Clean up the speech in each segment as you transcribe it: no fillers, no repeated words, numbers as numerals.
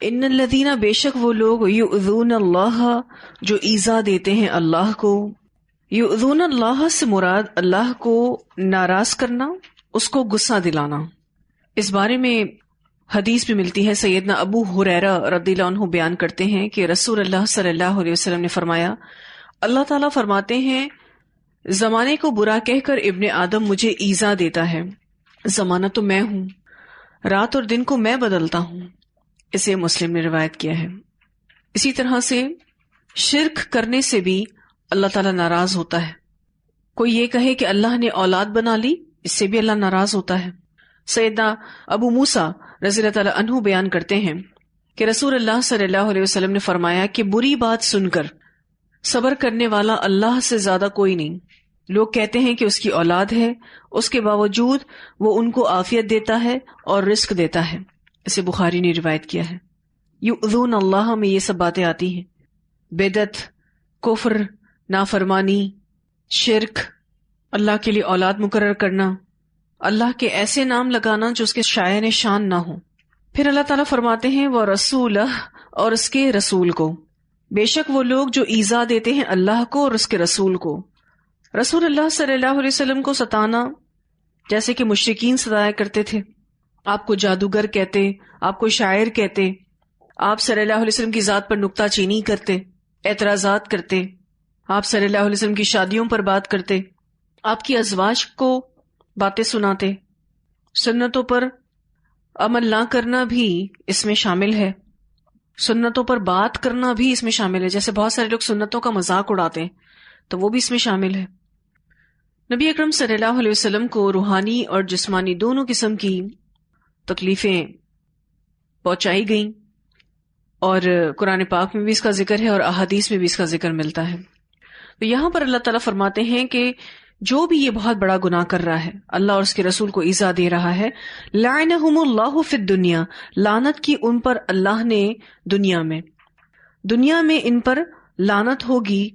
ان الذین، بے شک وہ لوگ، یؤذون اللہ، جو ایذا دیتے ہیں اللہ کو. یؤذون اللہ سے مراد اللہ کو ناراض کرنا، اس کو غصہ دلانا. اس بارے میں حدیث بھی ملتی ہے. سیدنا ابو ہریرہ رضی اللہ عنہ بیان کرتے ہیں کہ رسول اللہ صلی اللہ علیہ وسلم نے فرمایا، اللہ تعالیٰ فرماتے ہیں زمانے کو برا کہہ کر ابن آدم مجھے ایذا دیتا ہے. زمانہ تو میں ہوں، رات اور دن کو میں بدلتا ہوں. اسے مسلم نے روایت کیا ہے. اسی طرح سے شرک کرنے سے بھی اللہ تعالیٰ ناراض ہوتا ہے. کوئی یہ کہے کہ اللہ نے اولاد بنا لی، اس سے بھی اللہ ناراض ہوتا ہے. سیدنا ابو موسیٰ رضی اللہ تعالیٰ عنہ بیان کرتے ہیں کہ رسول اللہ صلی اللہ علیہ وسلم نے فرمایا کہ بری بات سن کر صبر کرنے والا اللہ سے زیادہ کوئی نہیں. لوگ کہتے ہیں کہ اس کی اولاد ہے، اس کے باوجود وہ ان کو عافیت دیتا ہے اور رزق دیتا ہے. اسے بخاری نے روایت کیا ہے. یؤذون اللہ میں یہ سب باتیں آتی ہیں: بدعت، کفر، نافرمانی، شرک، اللہ کے لیے اولاد مقرر کرنا، اللہ کے ایسے نام لگانا جو اس کے شایان شان نہ ہو. پھر اللہ تعالیٰ فرماتے ہیں وہ رسولہ، اور اس کے رسول کو. بے شک وہ لوگ جو ایذا دیتے ہیں اللہ کو اور اس کے رسول کو. رسول اللہ صلی اللہ علیہ وسلم کو ستانا جیسے کہ مشرکین ستایا کرتے تھے. آپ کو جادوگر کہتے، آپ کو شاعر کہتے، آپ صلی اللہ علیہ وسلم کی ذات پر نکتہ چینی کرتے، اعتراضات کرتے، آپ صلی اللہ علیہ وسلم کی شادیوں پر بات کرتے، آپ کی ازواج کو باتیں سناتے. سنتوں پر عمل نہ کرنا بھی اس میں شامل ہے، سنتوں پر بات کرنا بھی اس میں شامل ہے. جیسے بہت سارے لوگ سنتوں کا مذاق اڑاتے ہیں تو وہ بھی اس میں شامل ہے. نبی اکرم صلی اللہ علیہ وسلم کو روحانی اور جسمانی دونوں قسم کی تکلیفیں پہنچائی گئیں، اور قرآن پاک میں بھی اس کا ذکر ہے اور احادیث میں بھی اس کا ذکر ملتا ہے. تو یہاں پر اللہ تعالیٰ فرماتے ہیں کہ جو بھی یہ بہت بڑا گناہ کر رہا ہے، اللہ اور اس کے رسول کو ایذا دے رہا ہے، لعنہم اللہ فی الدنیا، لعنت کی ان پر اللہ نے دنیا میں ان پر لعنت ہوگی،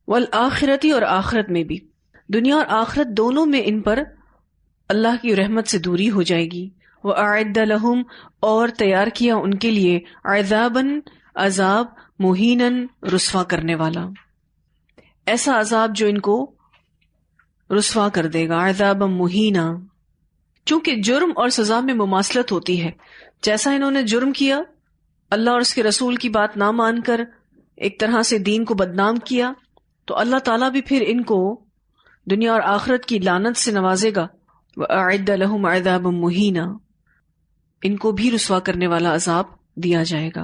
والآخرتی، اور آخرت میں بھی، دنیا اور آخرت دونوں میں ان پر اللہ کی رحمت سے دوری ہو جائے گی. وَأَعِدَّ لَهُمْ، اور تیار کیا ان کے لیے، عذاباً، عذاب، مہیناً، رسوا کرنے والا، ایسا عذاب جو ان کو رسوا کر دے گا. عذاباً مہینا، چونکہ جرم اور سزا میں مماثلت ہوتی ہے. جیسا انہوں نے جرم کیا، اللہ اور اس کے رسول کی بات نہ مان کر ایک طرح سے دین کو بدنام کیا، تو اللہ تعالیٰ بھی پھر ان کو دنیا اور آخرت کی لعنت سے نوازے گا. وَأَعِدَّ لَهُمْ عَذَابًا مُهِينًا، ان کو بھی رسوا کرنے والا عذاب دیا جائے گا.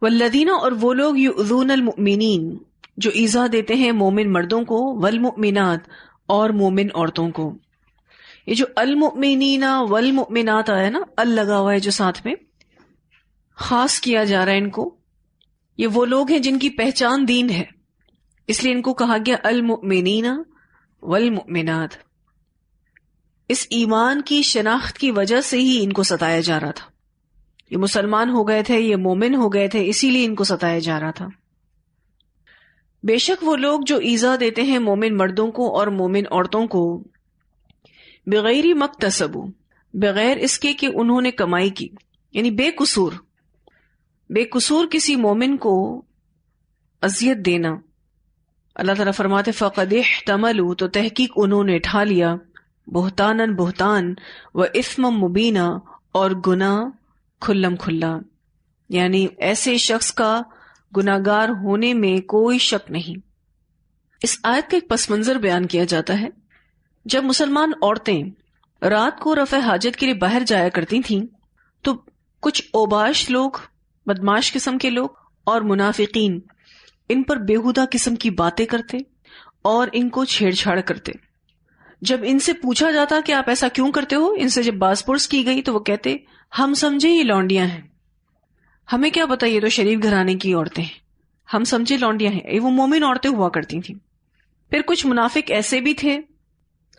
والذین، اور وہ لوگ، یؤذون المؤمنین، جو ایذا دیتے ہیں مومن مردوں کو، والمؤمنات، اور مومن عورتوں کو. یہ جو المؤمنین والمؤمنات آیا نا، لگا ہوا ہے جو ساتھ میں، خاص کیا جا رہا ہے ان کو. یہ وہ لوگ ہیں جن کی پہچان دین ہے، اس لیے ان کو کہا گیا المؤمنین والمؤمنات. اس ایمان کی شناخت کی وجہ سے ہی ان کو ستایا جا رہا تھا. یہ مسلمان ہو گئے تھے، یہ مومن ہو گئے تھے، اسی لیے ان کو ستایا جا رہا تھا. بے شک وہ لوگ جو ایذا دیتے ہیں مومن مردوں کو اور مومن عورتوں کو، بغیر مکتسبوا، بغیر اس کے کہ انہوں نے کمائی کی، یعنی بے قصور کسی مومن کو اذیت دینا. اللہ تعالیٰ فرماتے فقد احتملوا، تو تحقیق انہوں نے اٹھا لیا، بہتاناً بہتان، و اثما مبینا، اور گناہ کھلم کھلا. یعنی ایسے شخص کا گناہگار ہونے میں کوئی شک نہیں. اس آیت کا ایک پس منظر بیان کیا جاتا ہے. جب مسلمان عورتیں رات کو رفع حاجت کے لیے باہر جایا کرتی تھیں تو کچھ اوباش لوگ، بدماش قسم کے لوگ اور منافقین ان پر بیہودہ قسم کی باتیں کرتے اور ان کو چھیڑ چھاڑ کرتے. جب ان سے پوچھا جاتا کہ آپ ایسا کیوں کرتے ہو، ان سے جب باز پرس کی گئی تو وہ کہتے ہم سمجھے یہ لونڈیاں ہیں، ہمیں کیا پتا یہ تو شریف گھرانے کی عورتیں ہیں، ہم سمجھے لونڈیاں ہیں. وہ مومن عورتیں ہوا کرتی تھیں. پھر کچھ منافق ایسے بھی تھے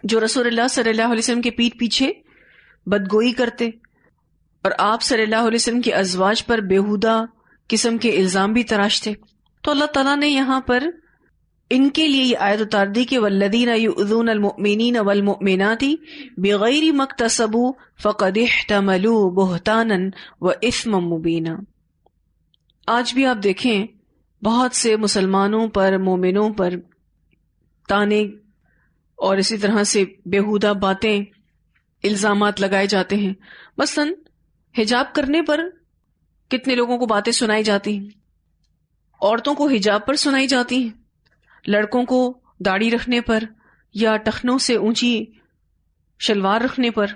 جو رسول اللہ صلی اللہ علیہ وسلم کے پیٹھ پیچھے بدگوئی کرتے اور آپ صلی اللہ علیہ وسلم کی ازواج پر بیہودہ قسم کے الزام بھی تراشتے. تو اللہ تعالیٰ نے یہاں پر ان کے لیے یہ آیت اتار دی کہ والذین یؤذون المؤمنین والمؤمنات بغیر ما اکتسبوا فقد احتملوا بہتانا واثما مبینا. آج بھی آپ دیکھیں بہت سے مسلمانوں پر، مومنوں پر تانے اور اسی طرح سے بیہودہ باتیں، الزامات لگائے جاتے ہیں. مثلا حجاب کرنے پر کتنے لوگوں کو باتیں سنائی جاتی ہیں، عورتوں کو حجاب پر سنائی جاتی ہیں، لڑکوں کو داڑھی رکھنے پر یا ٹخنوں سے اونچی شلوار رکھنے پر،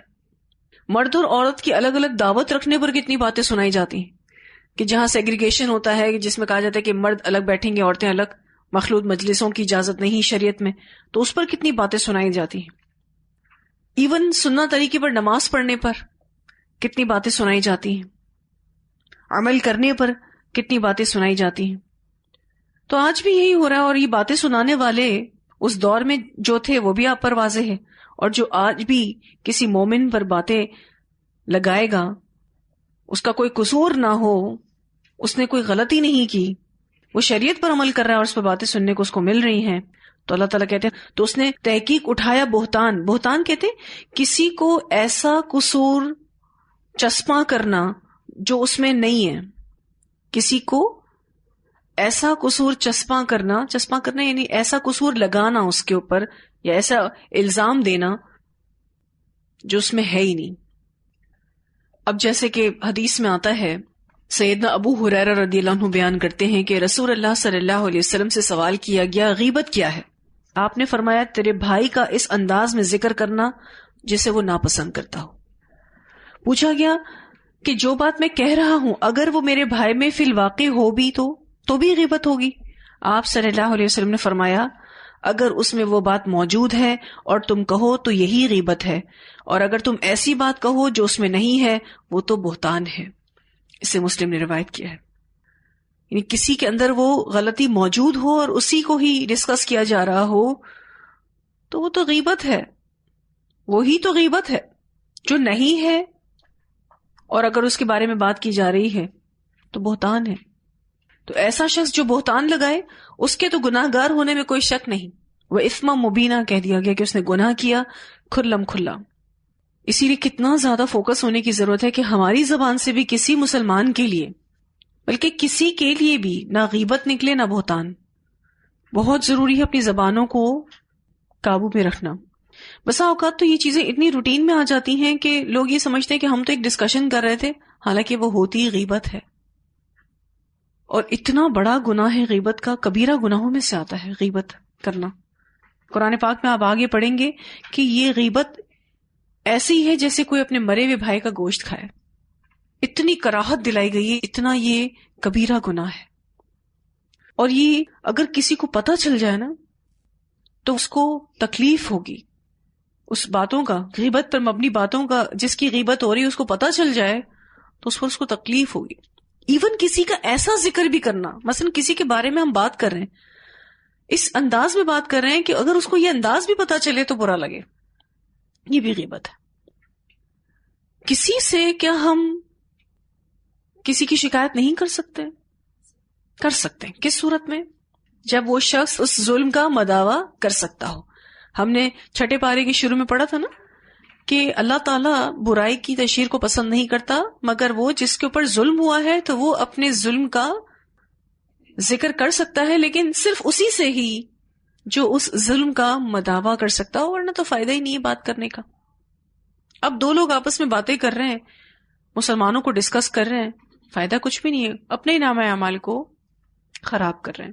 مرد اور عورت کی الگ الگ دعوت رکھنے پر کتنی باتیں سنائی جاتی ہیں کہ جہاں سیگریگیشن ہوتا ہے، جس میں کہا جاتا ہے کہ مرد الگ بیٹھیں گے، عورتیں الگ، مخلوط مجلسوں کی اجازت نہیں شریعت میں، تو اس پر کتنی باتیں سنائی جاتی ہیں. ایون سنہ طریقے پر نماز پڑھنے پر کتنی باتیں سنائی جاتی ہیں، عمل کرنے پر کتنی باتیں سنائی جاتی ہیں. تو آج بھی یہی ہو رہا ہے، اور یہ باتیں سنانے والے اس دور میں جو تھے وہ بھی آپ پر واضح ہے، اور جو آج بھی کسی مومن پر باتیں لگائے گا، اس کا کوئی قصور نہ ہو، اس نے کوئی غلطی نہیں کی، وہ شریعت پر عمل کر رہا ہے اور اس پر باتیں سننے کو اس کو مل رہی ہیں، تو اللہ تعالیٰ کہتے ہیں تو اس نے تحقیق اٹھایا بہتان. بہتان کہتے ہیں کسی کو ایسا قصور چسپاں کرنا جو اس میں نہیں ہے، کسی کو ایسا قصور چسپاں کرنا یعنی ایسا قصور لگانا اس کے اوپر، یا ایسا الزام دینا جو اس میں ہے ہی نہیں. اب جیسے کہ حدیث میں آتا ہے، سیدنا ابو ہریرہ رضی اللہ عنہ بیان کرتے ہیں کہ رسول اللہ صلی اللہ علیہ وسلم سے سوال کیا گیا غیبت کیا ہے؟ آپ نے فرمایا تیرے بھائی کا اس انداز میں ذکر کرنا جسے وہ ناپسند کرتا ہو. پوچھا گیا کہ جو بات میں کہہ رہا ہوں اگر وہ میرے بھائی میں فی الواقع ہو بھی تو بھی غیبت ہوگی؟ آپ صلی اللہ علیہ وسلم نے فرمایا اگر اس میں وہ بات موجود ہے اور تم کہو تو یہی غیبت ہے، اور اگر تم ایسی بات کہو جو اس میں نہیں ہے وہ تو بہتان ہے. اسے مسلم نے روایت کیا ہے. یعنی کسی کے اندر وہ غلطی موجود ہو اور اسی کو ہی ڈسکس کیا جا رہا ہو تو وہ تو غیبت ہے، وہی تو غیبت ہے. جو نہیں ہے اور اگر اس کے بارے میں بات کی جا رہی ہے تو بہتان ہے. تو ایسا شخص جو بہتان لگائے اس کے تو گناہ گار ہونے میں کوئی شک نہیں. وہ اثما مبینہ کہہ دیا گیا کہ اس نے گناہ کیا کھلم کھلا. اسی لیے کتنا زیادہ فوکس ہونے کی ضرورت ہے کہ ہماری زبان سے بھی کسی مسلمان کے لیے، بلکہ کسی کے لیے بھی نہ غیبت نکلے نہ بہتان. بہت ضروری ہے اپنی زبانوں کو قابو میں رکھنا. بسا اوقات تو یہ چیزیں اتنی روٹین میں آ جاتی ہیں کہ لوگ یہ سمجھتے ہیں کہ ہم تو ایک ڈسکشن کر رہے تھے، حالانکہ وہ ہوتی غیبت ہے. اور اتنا بڑا گناہ ہے غیبت کا، کبیرہ گناہوں میں سے آتا ہے غیبت کرنا. قرآن پاک میں آپ آگے پڑھیں گے کہ یہ غیبت ایسی ہے جیسے کوئی اپنے مرے ہوئے بھائی کا گوشت کھائے. اتنی کراہت دلائی گئی ہے، اتنا یہ کبیرہ گناہ ہے. اور یہ اگر کسی کو پتہ چل جائے نا تو اس کو تکلیف ہوگی. اس باتوں کا، غیبت پر مبنی باتوں کا، جس کی غیبت ہو رہی ہے اس کو پتہ چل جائے تو اس کو تکلیف ہوگی. ایون کسی کا ایسا ذکر بھی کرنا، مثلا کسی کے بارے میں ہم بات کر رہے ہیں، اس انداز میں بات کر رہے ہیں کہ اگر اس کو یہ انداز بھی پتہ چلے تو برا لگے، یہ بھی غیبت ہے. کسی سے کیا ہم کسی کی شکایت نہیں کر سکتے؟ کر سکتے ہیں. کس صورت میں؟ جب وہ شخص اس ظلم کا مداوع کر سکتا ہو. ہم نے چھٹے پارے کے شروع میں پڑھا تھا نا کہ اللہ تعالیٰ برائی کی تشہیر کو پسند نہیں کرتا، مگر وہ جس کے اوپر ظلم ہوا ہے تو وہ اپنے ظلم کا ذکر کر سکتا ہے، لیکن صرف اسی سے ہی جو اس ظلم کا مداوع کر سکتا ہو، ورنہ تو فائدہ ہی نہیں ہے بات کرنے کا. اب دو لوگ آپس میں باتیں کر رہے ہیں، مسلمانوں کو ڈسکس کر رہے ہیں، فائدہ کچھ بھی نہیں ہے، اپنے نامہ اعمال کو خراب کر رہے ہیں.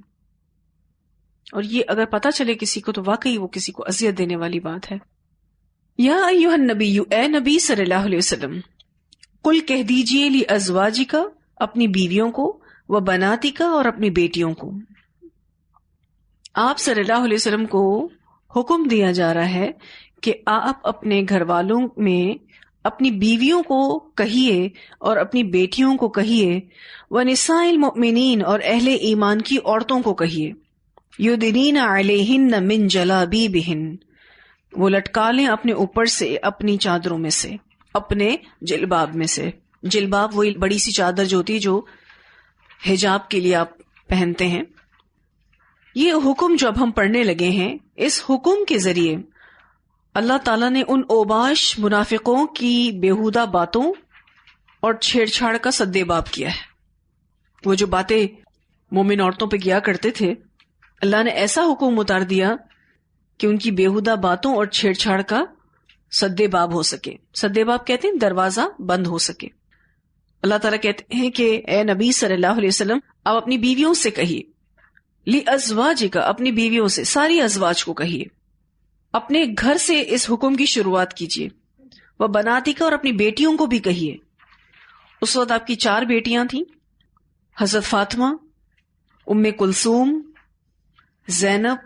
اور یہ اگر پتہ چلے کسی کو تو واقعی وہ کسی کو اذیت دینے والی بات ہے. یا ایھا النبی، اے نبی صلی اللہ علیہ وسلم، قل کہہ دیجئے لی ازواجکا، اپنی بیویوں کو، و بناتکا، اور اپنی بیٹیوں کو. آپ صلی اللہ علیہ وسلم کو حکم دیا جا رہا ہے کہ آپ اپنے گھر والوں میں اپنی بیویوں کو کہیے اور اپنی بیٹیوں کو کہیے، ونساء المؤمنین، اور اہل ایمان کی عورتوں کو کہیے، یدنین علیہن من جلابیبہن، وہ لٹکا لیں اپنے اوپر سے اپنی چادروں میں سے، اپنے جلباب میں سے. جلباب وہی بڑی سی چادر جو ہوتی ہے جو حجاب کے لیے آپ پہنتے ہیں. یہ حکم جو اب ہم پڑھنے لگے ہیں، اس حکم کے ذریعے اللہ تعالیٰ نے ان اوباش منافقوں کی بیہودہ باتوں اور چھیڑ چھاڑ کا سد باب کیا ہے۔ وہ جو باتیں مومن عورتوں پہ کیا کرتے تھے، اللہ نے ایسا حکم اتار دیا کہ ان کی بیہودہ باتوں اور چھیڑ چھاڑ کا سد باب ہو سکے۔ سد باب کہتے ہیں دروازہ بند ہو سکے۔ اللہ تعالیٰ کہتے ہیں کہ اے نبی صلی اللہ علیہ وسلم، آپ اپنی بیویوں سے کہیے، لِأَزْوَاجِكَ، اپنی بیویوں سے، ساری ازواج کو کہیے، اپنے گھر سے اس حکم کی شروعات کیجیے۔ وَبَنَاتِكَ، اور اپنی بیٹیوں کو بھی کہیے۔ اس وقت آپ کی 4 بیٹیاں تھیں، حضرت فاطمہ، ام کلثوم، زینب،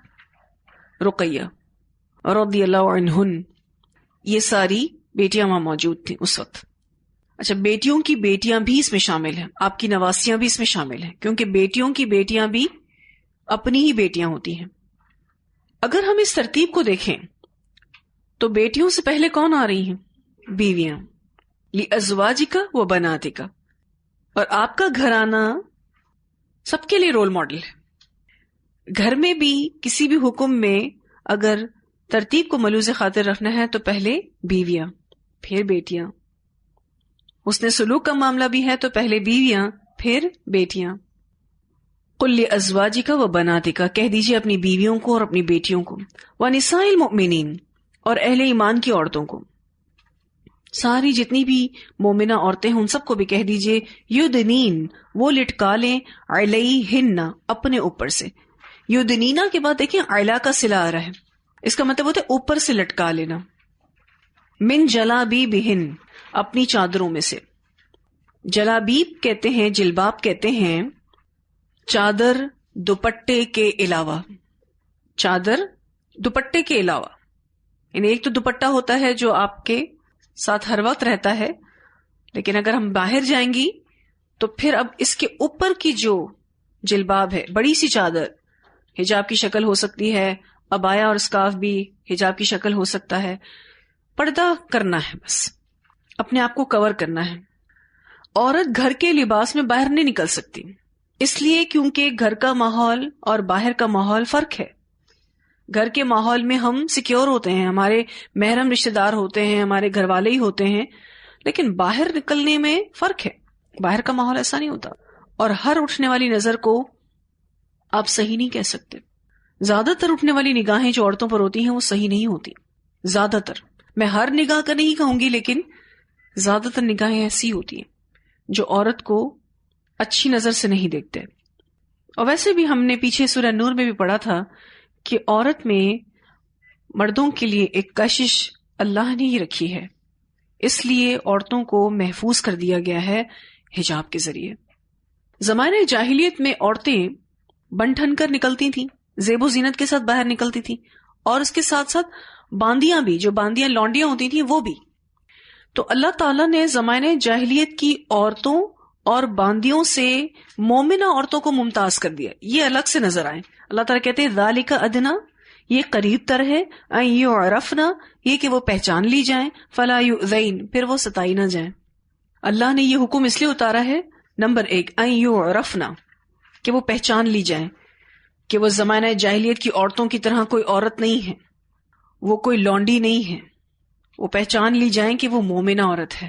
رقیہ رضی اللہ عنہن، یہ ساری بیٹیاں وہاں موجود تھیں اس وقت۔ اچھا، بیٹیوں کی بیٹیاں بھی اس میں شامل ہیں، آپ کی نواسیاں بھی اس میں شامل ہیں، کیونکہ بیٹیوں کی بیٹیاں بھی اپنی ہی بیٹیاں ہوتی ہیں۔ اگر ہم اس ترتیب کو دیکھیں تو بیٹیوں سے پہلے کون آ رہی ہیں؟ بیویاں، لِأَزْوَاجِكَ وَبَنَاتِكَ، اور آپ کا گھرانہ سب کے لیے رول ماڈل ہے۔ گھر میں بھی کسی بھی حکم میں اگر ترتیب کو ملوز خاطر رکھنا ہے تو پہلے بیویاں، پھر بیٹیاں۔ حسن سلوک کا معاملہ بھی ہے تو پہلے بیویاں پھر بیٹیاں۔ قُلْ لِأَزْوَاجِكَ وَبَنَاتِكَ، کہہ دیجئے اپنی بیویوں کو اور اپنی بیٹیوں کو، وَنِسَاءِ الْمُؤْمِنِينَ، اور اہل ایمان کی عورتوں کو، ساری جتنی بھی مومنہ عورتیں ہیں ان سب کو بھی کہہ دیجئے یدنین، وہ لٹکا لیں، علیہن، اپنے اوپر سے۔ یدنینا کے بعد دیکھیں علا کا صلہ آ رہا ہے، اس کا مطلب ہوتا ہے اوپر سے لٹکا لینا۔ من جلابیبہن، اپنی چادروں میں سے۔ جلابیب کہتے ہیں، جلباب کہتے ہیں چادر دوپٹے کے علاوہ، چادر دوپٹے کے علاوہ، یعنی ایک تو دوپٹہ ہوتا ہے جو آپ کے ساتھ ہر وقت رہتا ہے، لیکن اگر ہم باہر جائیں گی تو پھر اب اس کے اوپر کی جو جلباب ہے، بڑی سی چادر، حجاب کی شکل ہو سکتی ہے، عبایا اور اسکارف بھی حجاب کی شکل ہو سکتا ہے، پردہ کرنا ہے، بس اپنے آپ کو کور کرنا ہے۔ عورت گھر کے لباس میں باہر نہیں نکل سکتی، اس لیے کیونکہ گھر کا ماحول اور باہر کا ماحول فرق ہے۔ گھر کے ماحول میں ہم سیکیور ہوتے ہیں، ہمارے محرم رشتہ دار ہوتے ہیں، ہمارے گھر والے ہی ہوتے ہیں، لیکن باہر نکلنے میں فرق ہے، باہر کا ماحول ایسا نہیں ہوتا، اور ہر اٹھنے والی نظر کو آپ صحیح نہیں کہہ سکتے۔ زیادہ تر اٹھنے والی نگاہیں جو عورتوں پر ہوتی ہیں وہ صحیح نہیں ہوتی، زیادہ تر، میں ہر نگاہ کا نہیں کہوں گی، لیکن زیادہ تر نگاہیں ایسی ہوتی ہیں جو عورت کو اچھی نظر سے نہیں دیکھتے۔ اور ویسے بھی ہم نے پیچھے سورہ نور میں بھی پڑھا تھا کہ عورت میں مردوں کے لیے ایک کشش اللہ نے ہی رکھی ہے، اس لیے عورتوں کو محفوظ کر دیا گیا ہے حجاب کے ذریعے۔ زمانہ جاہلیت میں عورتیں بن ٹھن کر نکلتی تھیں، زیب و زینت کے ساتھ باہر نکلتی تھیں، اور اس کے ساتھ ساتھ باندیاں بھی، جو باندیاں لونڈیاں ہوتی تھیں وہ بھی۔ تو اللہ تعالیٰ نے زمانہ جاہلیت کی عورتوں اور باندیوں سے مومنہ عورتوں کو ممتاز کر دیا، یہ الگ سے نظر آئیں۔ اللہ تعالیٰ کہتے ہیں ذالک ادنا، یہ قریب تر ہے، ان یعرفنا، یہ کہ وہ پہچان لی جائیں، فلا یؤذین، پھر وہ ستائی نہ جائیں۔ اللہ نے یہ حکم اس لیے اتارا ہے، نمبر 1 ان یعرفنا، کہ وہ پہچان لی جائیں، کہ وہ زمانہ جاہلیت کی عورتوں کی طرح کوئی عورت نہیں ہے، وہ کوئی لونڈی نہیں ہے، وہ پہچان لی جائیں کہ وہ مومنہ عورت ہے۔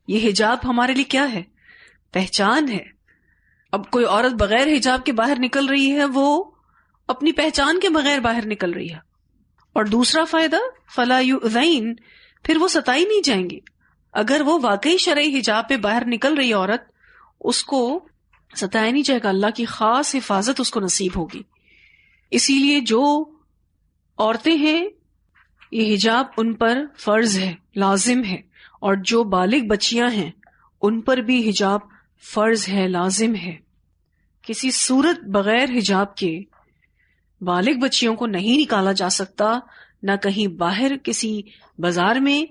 یہ حجاب ہمارے لیے کیا ہے؟ پہچان ہے۔ اب کوئی عورت بغیر حجاب کے باہر نکل رہی ہے، وہ اپنی پہچان کے بغیر باہر نکل رہی ہے۔ اور دوسرا فائدہ فلا یؤذین، پھر وہ ستائی نہیں جائیں گی۔ اگر وہ واقعی شرعی حجاب پہ باہر نکل رہی عورت، اس کو ستایا نہیں جائے گا، اللہ کی خاص حفاظت اس کو نصیب ہوگی۔ اسی لیے جو عورتیں ہیں یہ حجاب ان پر فرض ہے، لازم ہے، اور جو بالغ بچیاں ہیں ان پر بھی حجاب فرض ہے، لازم ہے۔ کسی صورت بغیر حجاب کے بالغ بچیوں کو نہیں نکالا جا سکتا، نہ کہیں باہر کسی بازار میں،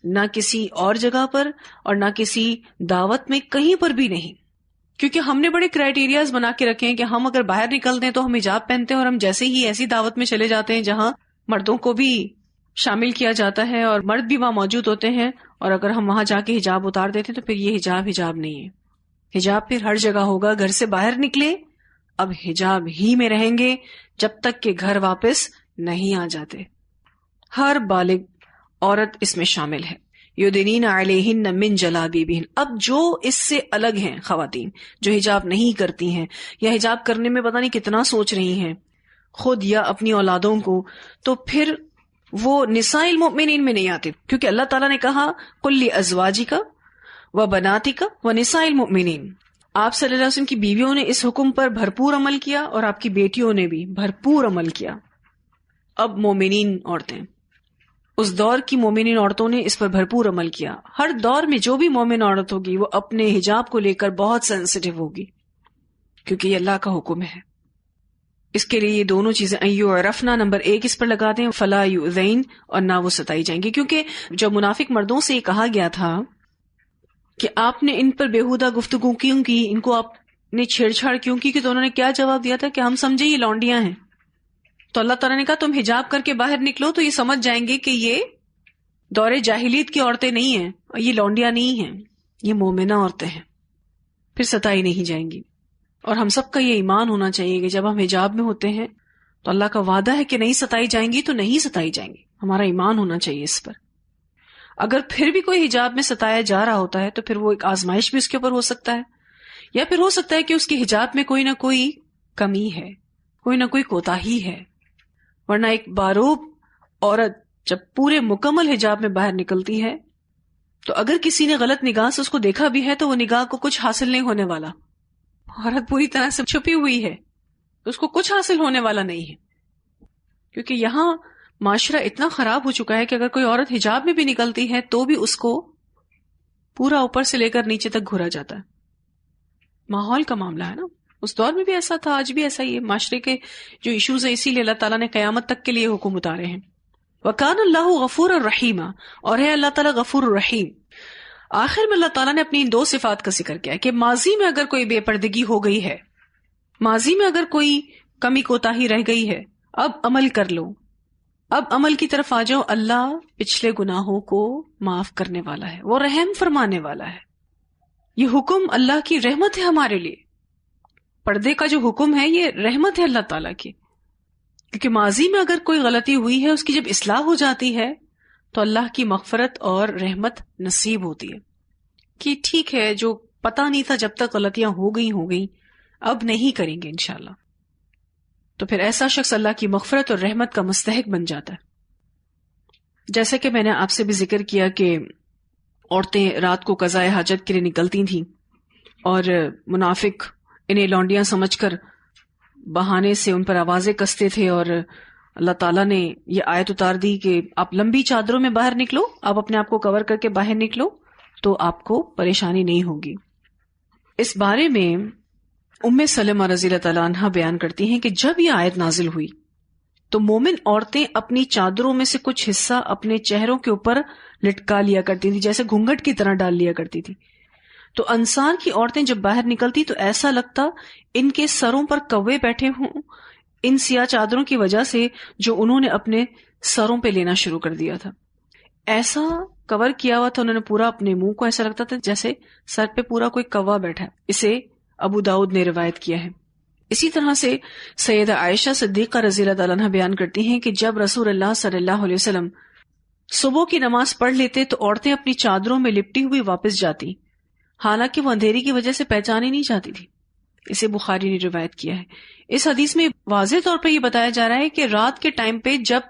نہ کسی اور جگہ پر، اور نہ کسی دعوت میں، کہیں پر بھی نہیں، کیونکہ ہم نے بڑے کرائیٹیریاز بنا کے رکھے ہیں کہ ہم اگر باہر نکلتے ہیں تو ہم حجاب پہنتے ہیں، اور ہم جیسے ہی ایسی دعوت میں چلے جاتے ہیں جہاں مردوں کو بھی شامل کیا جاتا ہے اور مرد بھی وہاں موجود ہوتے ہیں، اور اگر ہم وہاں جا کے حجاب اتار دیتے ہیں تو پھر یہ حجاب نہیں ہے۔ حجاب پھر ہر جگہ ہوگا، گھر سے باہر نکلے اب حجاب ہی میں رہیں گے جب تک کہ گھر واپس نہیں آ جاتے. ہر بالغ عورت اس میں شامل ہے. یدنین علیہن من جلابیبہن. اب جو اس سے الگ ہیں خواتین جو حجاب نہیں کرتی ہیں یا حجاب کرنے میں پتہ نہیں کتنا سوچ رہی ہیں خود یا اپنی اولادوں کو، تو پھر وہ نساء المؤمنین میں نہیں آتے، کیونکہ اللہ تعالیٰ نے کہا قل لازواجک و بناتک و نساء المؤمنین. آپ صلی اللہ علیہ وسلم کی بیویوں نے اس حکم پر بھرپور عمل کیا اور آپ کی بیٹیوں نے بھی بھرپور عمل کیا. اب مومنین عورتیں، اس دور کی مومنین عورتوں نے اس پر بھرپور عمل کیا. ہر دور میں جو بھی مومن عورت ہوگی وہ اپنے حجاب کو لے کر بہت سینسٹیو ہوگی، کیونکہ یہ اللہ کا حکم ہے. اس کے لیے یہ دونوں چیزیں یعرفنا نمبر 1 اس پر لگا دیں، فلا یؤذین، اور نہ وہ ستائی جائیں گی. کیونکہ جب منافق مردوں سے یہ کہا گیا تھا کہ آپ نے ان پر بیہودہ گفتگو کیوں کی، ان کو آپ نے چھیڑ چھاڑ کیوں کی، تو انہوں نے کیا جواب دیا تھا کہ ہم سمجھے یہ لونڈیاں ہیں. تو اللہ تعالیٰ نے کہا تم حجاب کر کے باہر نکلو تو یہ سمجھ جائیں گے کہ یہ دور جاہلیت کی عورتیں نہیں ہیں، یہ لونڈیاں نہیں ہیں، یہ مومنہ عورتیں ہیں، پھر ستائی نہیں جائیں گی. اور ہم سب کا یہ ایمان ہونا چاہیے کہ جب ہم حجاب میں ہوتے ہیں تو اللہ کا وعدہ ہے کہ نہیں ستائی جائیں گی تو نہیں ستائی جائیں گی. ہمارا ایمان ہونا چاہیے اس پر. اگر پھر بھی کوئی حجاب میں ستایا جا رہا ہوتا ہے تو پھر وہ ایک آزمائش بھی اس کے اوپر ہو سکتا ہے، یا پھر ہو سکتا ہے کہ اس کے حجاب میں کوئی نہ کوئی کمی ہے، کوئی نہ کوئی کوتاہی ہے. ورنہ ایک باروب عورت جب پورے مکمل حجاب میں باہر نکلتی ہے تو اگر کسی نے غلط نگاہ سے اس کو دیکھا بھی ہے تو وہ نگاہ کو کچھ حاصل نہیں ہونے والا. عورت پوری طرح سے چھپی ہوئی ہے تو اس کو کچھ حاصل ہونے والا نہیں ہے. کیونکہ یہاں معاشرہ اتنا خراب ہو چکا ہے کہ اگر کوئی عورت حجاب میں بھی نکلتی ہے تو بھی اس کو پورا اوپر سے لے کر نیچے تک گھورا جاتا ہے. ماحول کا معاملہ ہے نا، اس دور میں بھی ایسا تھا، آج بھی ایسا ہی ہے. معاشرے کے جو ایشوز ہیں اسی لیے اللہ تعالیٰ نے قیامت تک کے لیے حکم اتارے ہیں. وَكَانَ اللَّهُ غَفُورًا رَحِيمًا، اور ہے اللہ تعالیٰ غفور الرحیم. آخر میں اللہ تعالیٰ نے اپنی ان 2 صفات کا ذکر کیا کہ ماضی میں اگر کوئی بے پردگی ہو گئی ہے، ماضی میں اگر کوئی کمی کوتاہی رہ گئی ہے، اب عمل کر لو، اب عمل کی طرف آ جاؤ. اللہ پچھلے گناہوں کو معاف کرنے والا ہے، وہ رحم فرمانے والا ہے. یہ حکم اللہ کی رحمت ہے ہمارے لیے. پردے کا جو حکم ہے یہ رحمت ہے اللہ تعالیٰ کی، کیونکہ ماضی میں اگر کوئی غلطی ہوئی ہے اس کی جب اصلاح ہو جاتی ہے تو اللہ کی مغفرت اور رحمت نصیب ہوتی ہے کہ ٹھیک ہے جو پتہ نہیں تھا جب تک غلطیاں ہو گئیں اب نہیں کریں گے انشاءاللہ. تو پھر ایسا شخص اللہ کی مغفرت اور رحمت کا مستحق بن جاتا ہے. جیسے کہ میں نے آپ سے بھی ذکر کیا کہ عورتیں رات کو قضاء حاجت کے لیے نکلتی تھیں اور منافق انہیں لونڈیاں سمجھ کر بہانے سے ان پر آوازیں کستے تھے، اور اللہ تعالیٰ نے یہ آیت اتار دی کہ آپ لمبی چادروں میں باہر نکلو، آپ اپنے آپ کو کور کر کے باہر نکلو تو آپ کو پریشانی نہیں ہوگی. اس بارے میں ام سلمہ رضی اللہ تعالیٰ عنہ بیان کرتی ہیں کہ جب یہ آیت نازل ہوئی تو مومن عورتیں اپنی چادروں میں سے کچھ حصہ اپنے چہروں کے اوپر لٹکا لیا کرتی تھی، جیسے گھونگھٹ کی طرح ڈال لیا کرتی تھی. تو انصار کی عورتیں جب باہر نکلتی تو ایسا لگتا ان کے سروں پر کوے بیٹھے ہوں، ان سیاہ چادروں کی وجہ سے جو انہوں نے اپنے سروں پہ لینا شروع کر دیا تھا. ایسا کور کیا ہوا تھا انہوں نے پورا اپنے منہ کو، ایسا لگتا تھا جیسے سر پہ پورا کوئی کوا بیٹھا ہے. اسے ابو داؤد نے روایت کیا ہے. اسی طرح سے سیدہ عائشہ صدیقہ رضی اللہ عنہا بیان کرتی ہیں کہ جب رسول اللہ صلی اللہ علیہ وسلم صبح کی نماز پڑھ لیتے تو عورتیں اپنی چادروں میں لپٹی ہوئی واپس جاتی، حالانکہ وہ اندھیری کی وجہ سے پہچانی نہیں جاتی تھی. اسے بخاری نے روایت کیا ہے. اس حدیث میں واضح طور پر یہ بتایا جا رہا ہے کہ رات کے ٹائم پہ جب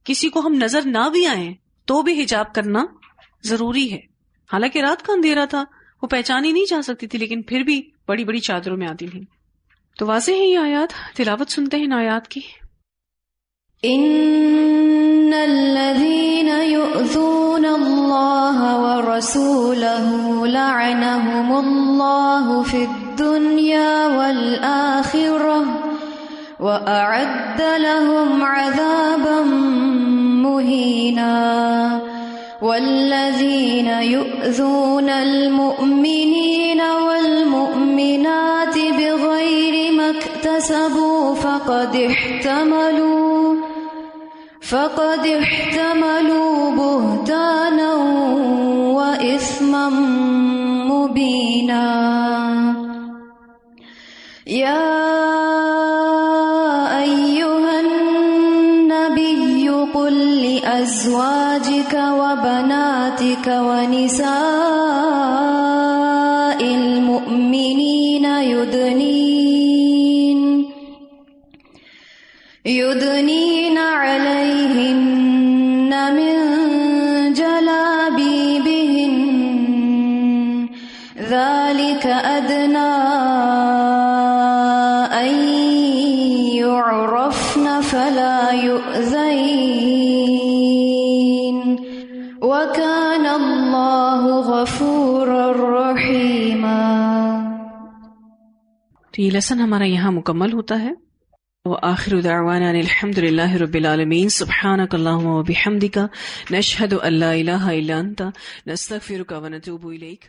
کسی کو ہم نظر نہ بھی آئیں تو بھی حجاب کرنا ضروری ہے. حالانکہ رات کا اندھیرا تھا، وہ پہچانی نہیں جا سکتی تھی، لیکن پھر بھی بڑی بڑی چادروں میں آتی تھی. تو واضح ہے یہ آیات. تلاوت سنتے ہیں ان آیات کی. ان الذين يؤذون الله ورسوله لعنهم الله في الدنيا والآخرة وأعد لهم عذابا مهينا والذين يؤذون المؤمنين والمؤمنات بغير ما اكتسبوا فقد احتملوا بهتانا وإثما مبينا. يا قل لأزواجك وبناتك ونساء المؤمنين يدنين عليهن من جلابيبهن ذلك أدنى أن يعرفن فلا يؤذين وكان الله غفورا رحيما۔ تو یہ لیسن ہمارا یہاں مکمل ہوتا ہے۔ وآخر دعوانا الحمد للہ رب العالمین۔ سبحانک اللہم وبحمدک، نشہد ان لا الہ الا انت، نستغفرک ونتوب الیک۔